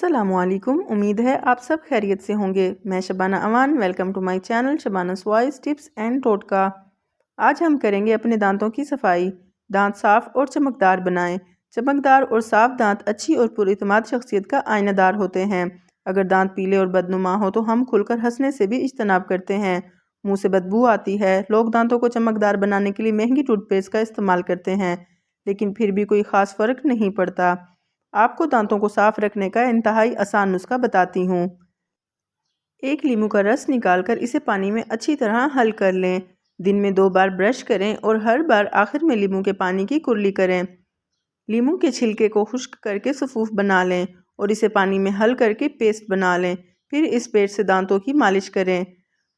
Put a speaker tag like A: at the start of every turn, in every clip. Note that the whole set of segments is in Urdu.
A: السلام علیکم، امید ہے آپ سب خیریت سے ہوں گے۔ میں Shabana Aman, welcome to my channel Shabana's voice tips and ٹوٹکا۔ آج ہم کریں گے اپنے دانتوں کی صفائی۔ دانت صاف اور چمکدار بنائیں۔ چمکدار اور صاف دانت اچھی اور پراعتماد شخصیت کا آئینہ دار ہوتے ہیں۔ اگر دانت پیلے اور بدنما ہو تو ہم کھل کر ہنسنے سے بھی اجتناب کرتے ہیں۔ منہ سے بدبو آتی ہے۔ لوگ دانتوں کو چمکدار بنانے کے لیے مہنگی ٹوتھ پیسٹ کا استعمال کرتے ہیں، لیکن پھر بھی کوئی خاص فرق نہیں پڑتا۔ آپ کو دانتوں کو صاف رکھنے کا انتہائی آسان نسخہ بتاتی ہوں۔ ایک لیموں کا رس نکال کر اسے پانی میں اچھی طرح حل کر لیں۔ دن میں 2 بار برش کریں اور ہر بار آخر میں لیموں کے پانی کی کرلی کریں۔ لیموں کے چھلکے کو خشک کر کے سفوف بنا لیں اور اسے پانی میں حل کر کے پیسٹ بنا لیں۔ پھر اس پیسٹ سے دانتوں کی مالش کریں،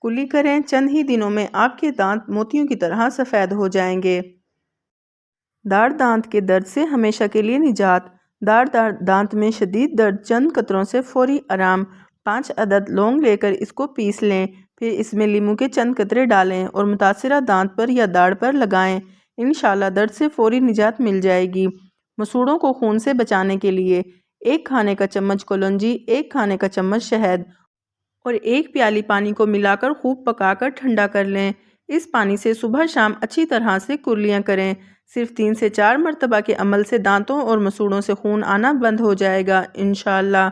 A: کرلی کریں۔ چند ہی دنوں میں آپ کے دانت موتیوں کی طرح سفید ہو جائیں گے۔ داڑ دانت کے درد سے ہمیشہ کے لیے نجات۔ داڑ دانت میں شدید درد چند قطروں سے فوری آرام۔ 5 عدد لونگ لے کر اس کو پیس لیں، پھر اس میں لیموں کے چند قطرے ڈالیں اور متاثرہ دانت پر یا داڑ پر لگائیں۔ انشاءاللہ درد سے فوری نجات مل جائے گی۔ مسوڑوں کو خون سے بچانے کے لیے 1 کھانے کا چمچ کلونجی، 1 کھانے کا چمچ شہد اور 1 پیالی پانی کو ملا کر خوب پکا کر ٹھنڈا کر لیں۔ اس پانی سے صبح شام اچھی طرح سے کرلیاں کریں۔ صرف 3 سے 4 مرتبہ کے عمل سے دانتوں اور مسوڑوں سے خون آنا بند ہو جائے گا انشاءاللہ۔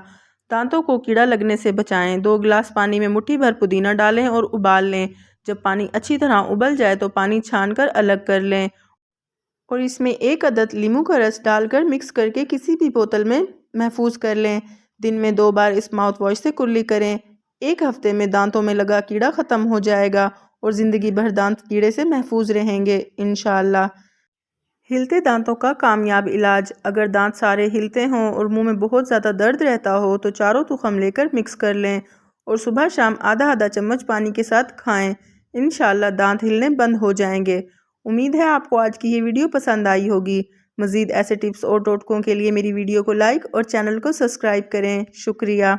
A: دانتوں کو کیڑا لگنے سے بچائیں۔ 2 گلاس پانی میں مٹھی بھر پودینہ ڈالیں اور ابال لیں۔ جب پانی اچھی طرح ابل جائے تو پانی چھان کر الگ کر لیں اور اس میں 1 عدد لیموں کا رس ڈال کر مکس کر کے کسی بھی بوتل میں محفوظ کر لیں۔ دن میں 2 بار اس ماؤتھ واش سے کرلی کریں۔ 1 ہفتے میں دانتوں میں لگا کیڑا ختم ہو جائے گا اور زندگی بھر دانت کیڑے سے محفوظ رہیں گے انشاءاللہ۔ ہلتے دانتوں کا کامیاب علاج۔ اگر دانت سارے ہلتے ہوں اور منہ میں بہت زیادہ درد رہتا ہو تو چاروں تخم لے کر مکس کر لیں اور صبح شام آدھا چمچ پانی کے ساتھ کھائیں۔ انشاءاللہ دانت ہلنے بند ہو جائیں گے۔ امید ہے آپ کو آج کی یہ ویڈیو پسند آئی ہوگی۔ مزید ایسے ٹپس اور ٹوٹکوں کے لیے میری ویڈیو کو لائک اور چینل کو سبسکرائب کریں۔ شکریہ۔